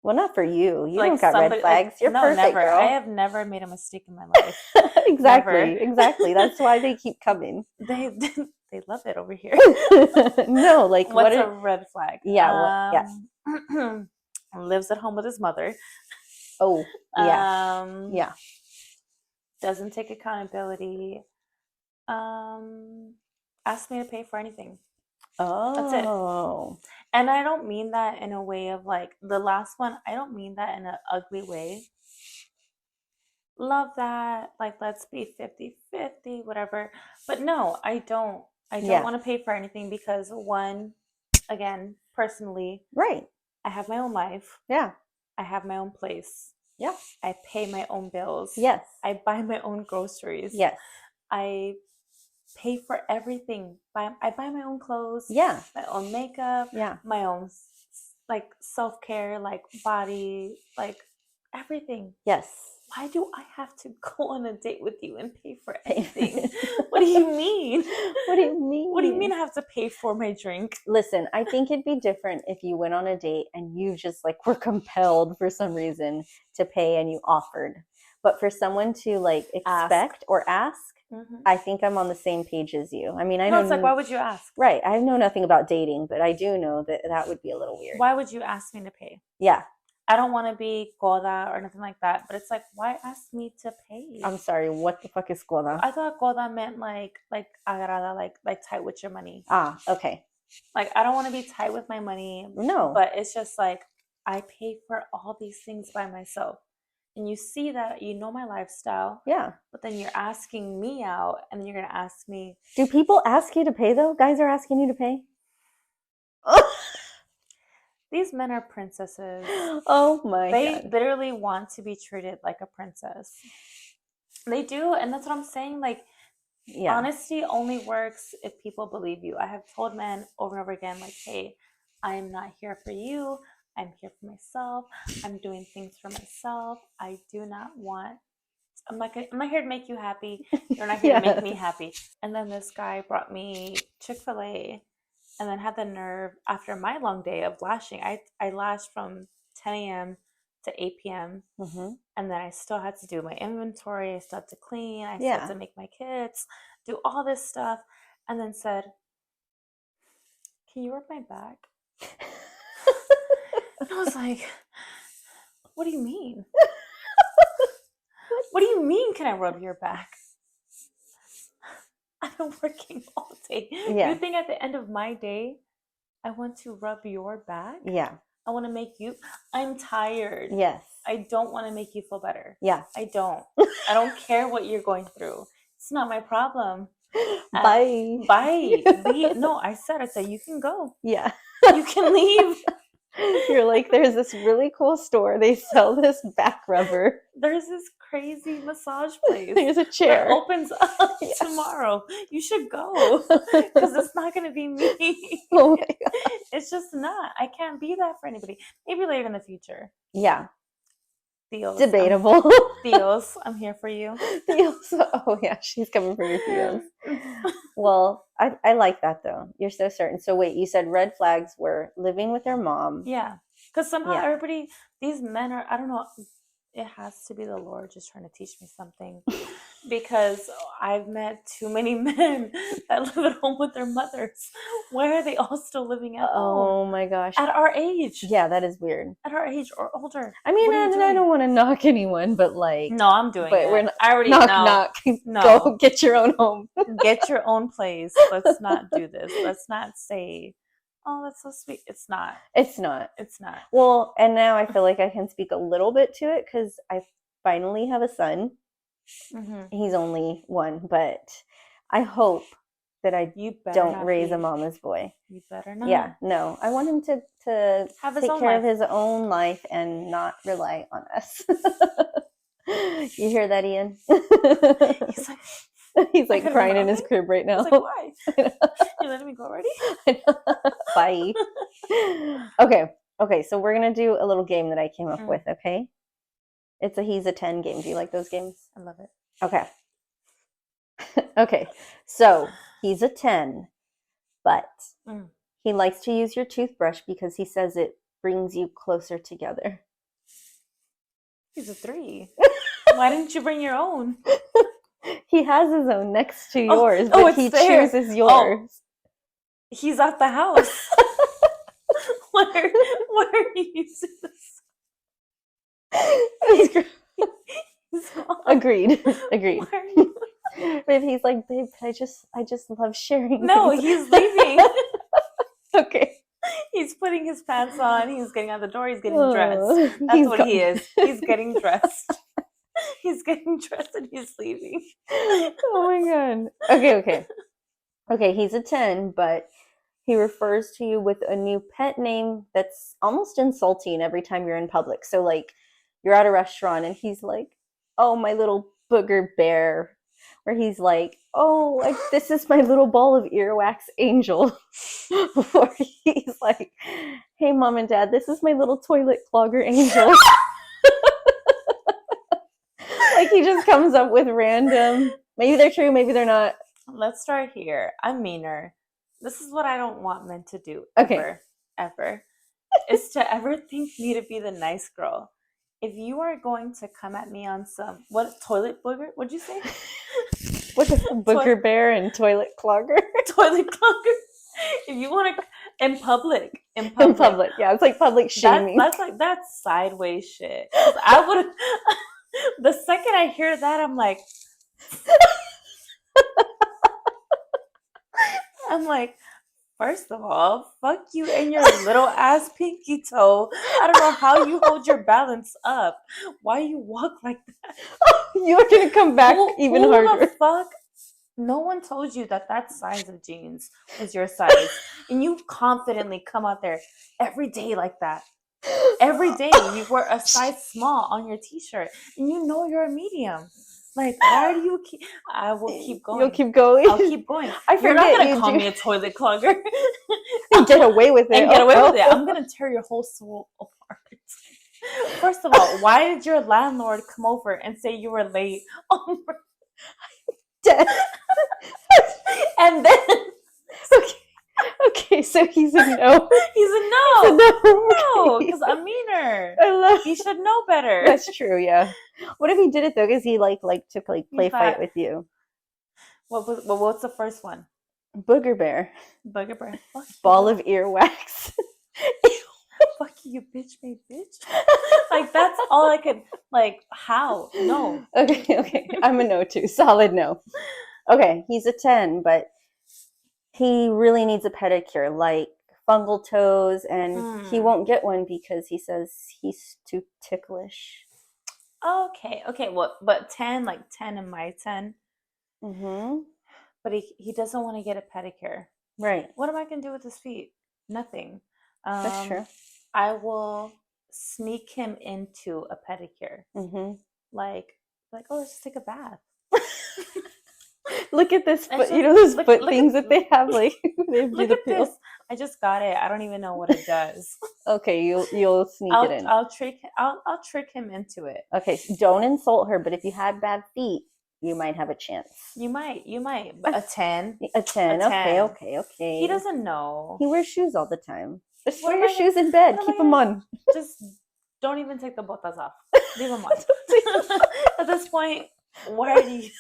Well, not for you. You like don't got red flags. You're perfect, never. girl. I have never made a mistake in my life. Exactly. That's why they keep coming. They love it over here. No, like what's a red flag? Yeah. Lives at home with his mother. Oh, yeah. Yeah. Doesn't take accountability. Ask me to pay for anything. Oh. That's it. And I don't mean that in a way of like the last one. I don't mean that in an ugly way. love that. Like, let's be 50-50, whatever. But no, I don't. I don't Yeah. want to pay for anything because, one, again, personally, Right. I have my own life. Yeah. I have my own place. Yeah. I pay my own bills. Yes. I buy my own groceries. Yes. I pay for everything. I buy my own clothes. Yeah. My own makeup. Yeah. My own like self-care, like body, like everything. Yes. Why do I have to go on a date with you and pay for anything? What do you mean? What do you mean? What do you mean I have to pay for my drink? Listen, I think it'd be different if you went on a date and you just like were compelled for some reason to pay and you offered. But for someone to like expect or ask, I think I'm on the same page as you. I mean, I know it's like, why would you ask? Right. I know nothing about dating, but I do know that that would be a little weird. Why would you ask me to pay? Yeah. I don't want to be coda or nothing like that, but it's like, why ask me to pay? I'm sorry, what the fuck is coda? I thought coda meant like agarrada, like tight with your money. Ah, okay. Like, I don't want to be tight with my money. No. But it's just like, I pay for all these things by myself. And you see that, you know my lifestyle. Yeah. But then you're asking me out, and you're going to ask me. Do people ask you to pay, though? Guys are asking you to pay? These men are princesses. Oh my God. They literally want to be treated like a princess. They do, and that's what I'm saying. Like, yeah. Honesty only works if people believe you. I have told men over and over again, like, hey, I am not here for you. I'm here for myself. I'm doing things for myself. I do not want, I'm not here to make you happy. You're not here to make me happy. And then this guy brought me Chick-fil-A and then had the nerve after my long day of lashing. I lashed from 10 a.m. to 8 p.m. And then I still had to do my inventory. I still had to clean. I still had to make my kids, do all this stuff. And then said, can you rub my back? And I was like, what do you mean? What do you mean, can I rub your back? I've been working all day. Yeah. You think at the end of my day, I want to rub your back? Yeah. I want to make you, I'm tired. Yes. I don't want to make you feel better. Yeah. I don't care what you're going through. It's not my problem. Bye. Bye. No, I said, you can go. Yeah. You can leave. You're like, there's this really cool store. They sell this back rubber. There's this crazy massage place. There's a chair. That opens up tomorrow. You should go because it's not going to be me. Oh my God. It's just not. I can't be that for anybody. Maybe later in the future. Yeah. Deals. Debatable. Deals. I'm here for you. Deals. Oh yeah, she's coming for your deals. Well, I like that though. You're so certain. So wait, you said red flags were living with their mom. Yeah. Because somehow everybody, these men are, I don't know, it has to be the Lord just trying to teach me something. Because I've met too many men that live at home with their mothers. Why are they all still living at home? Oh my gosh. At our age. Yeah, that is weird. At our age or older. I mean, I don't want to knock anyone, but like. No, I'm doing it. We're not, I already knock. No. Go get your own home. Get your own place. Let's not do this. Let's not say, oh, that's so sweet. It's not. It's not. It's not. Well, and now I feel like I can speak a little bit to it because I finally have a son. Mm-hmm. He's only one, but I hope that I don't raise a mama's boy. You better not. Yeah, no. I want him to have take care of his own life and not rely on us. You hear that, Ian? He's like crying in his crib right now. He's like, why? You're letting me go already? Bye. Okay. So we're gonna do a little game that I came up with. Okay. It's a he's a 10 game. Do you like those games? I love it. Okay. Okay. So he's a 10, but he likes to use your toothbrush because he says it brings you closer together. He's a 3. Why didn't you bring your own? He has his own next to yours, but he chooses yours. Oh, he's at the house. Where are you using this? Agreed. Babe, he's like, babe, I just love sharing. No, things. He's leaving. Okay. He's putting his pants on. He's getting out the door. He's getting dressed. That's what he is. He's getting dressed. He's getting dressed and he's leaving. Oh my god. Okay, he's a 10, but he refers to you with a new pet name that's almost insulting every time you're in public. So, like, you're at a restaurant and he's like, oh, my little booger bear. Or he's like, oh, like, this is my little ball of earwax angel. Or he's like, hey, mom and dad, this is my little toilet clogger angel. Like, he just comes up with random, maybe they're true, maybe they're not. Let's start here. I'm meaner. This is what I don't want men to do Okay. ever, is to ever think me to be the nice girl. If you are going to come at me on some, what, toilet booger? What'd you say? What's a booger bear and toilet clogger? Toilet clogger. If you want to, in public, In public, yeah, it's like public shaming. That's sideways shit. I would, the second I hear that, I'm like, first of all, fuck you and your little ass pinky toe. I don't know how you hold your balance up. Why you walk like that? You're gonna come back even harder. Who the fuck? No one told you that size of jeans was your size. And you confidently come out there every day like that. Every day you wear a size small on your t-shirt. And you know you're a medium. Like, why do you keep... I will keep going. You'll keep going? I'll keep going. I forget You're not going to you call do- me a toilet clogger. And get away with it. And get away with it. I'm going to tear your whole soul apart. First of all, why did your landlord come over and say you were late? Dead. And then... Okay, so he's a no. He's a no. No, because I'm meaner. I love. He should know better. That's true. Yeah. What if he did it though? Because he like to play fight with you. What's the first one? Booger bear. Booger bear. Fuck you. Ball of earwax. Fuck you, bitch made bitch. Like, that's all I could. Like, how? No. Okay. I'm a no too. Solid no. Okay, he's a 10, but he really needs a pedicure, like fungal toes, and he won't get one because he says he's too ticklish. Okay. Well, but 10, like 10 and my 10. Mm-hmm. But he doesn't want to get a pedicure. Right. What am I going to do with his feet? Nothing. That's true. I will sneak him into a pedicure. Mm-hmm. Like, oh, let's just take a bath. Look at this foot. You know those foot things that they have, like they do Look the at peel. this. I just got it. I don't even know what it does. Okay, you'll sneak it in. I'll trick him into it. Okay, so don't insult her. But if you had bad feet, you might have a chance. You might. But a 10. A 10. Okay. He doesn't know. He wears shoes all the time. Just wear your shoes in bed. Keep them on. Just don't even take the botas off. Leave them on. At this point, why are you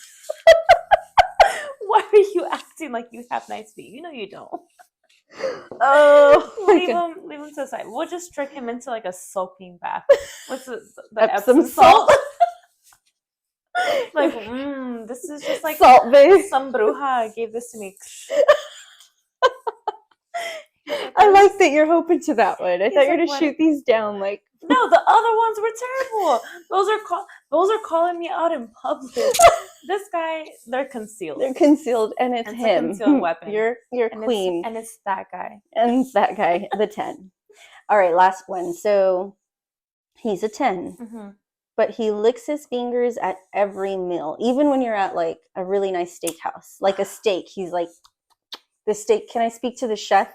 acting like you have nice feet? You know you don't. Oh, leave him to the side. We'll just trick him into like a soaking bath. What's the Epsom salt? Like, this is just like salt base. Some bruja gave this to me. I like that you're hoping to that one. I thought you were going to shoot these down like. No, the other ones were terrible. Those are calling me out in public. This guy, they're concealed. They're concealed, and it's him. A concealed weapon. You're queen. And it's that guy. And it's that guy, the 10. All right, last one. So he's a 10. Mm-hmm. But he licks his fingers at every meal, even when you're at like a really nice steakhouse, like a steak. He's like, "This steak, can I speak to the chef?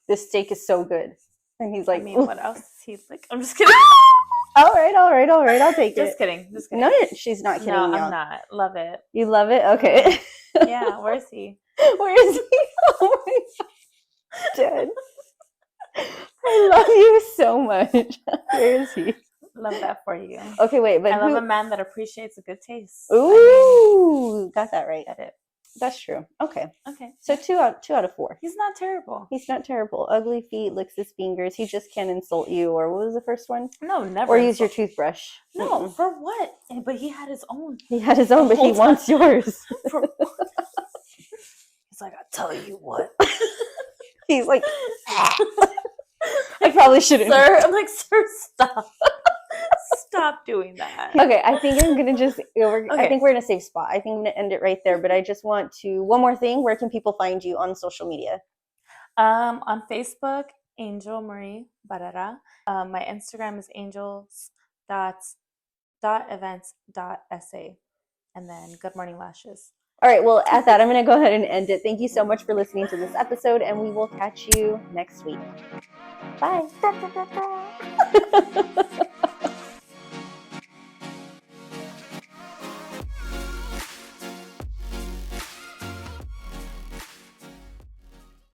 This steak is so good." And he's like, I mean, what else is he like? I'm just kidding. All right. I'll take it. Just kidding. No, she's not kidding. No, you. I'm not. Love it. You love it? Okay. Yeah. Where is he? Where is he? Oh my God. Dead. I love you so much. Where is he? Love that for you. Okay, wait, but I love a man that appreciates a good taste. Ooh, got that right. Get it. That's true. Okay. Okay. So 2 out of 4. He's not terrible. He's not terrible. Ugly feet, licks his fingers. He just can't insult you. Or what was the first one? No, never. Or use your toothbrush. No, for what? But he had his own. He had his own, but he wants yours. For what? He's like, I'll tell you what. He's like, I probably shouldn't. Sir, I'm like, sir, stop. Stop doing that. Okay, I think I'm gonna just. I Okay. think we're in a safe spot. I think I'm gonna end it right there. But I just want to one more thing. Where can people find you on social media? On Facebook, Angel Marie Barrera. My Instagram is angels.events.sa. And then Good Morning Lashes. All right. Well, at that, I'm gonna go ahead and end it. Thank you so much for listening to this episode, and we will catch you next week. Bye.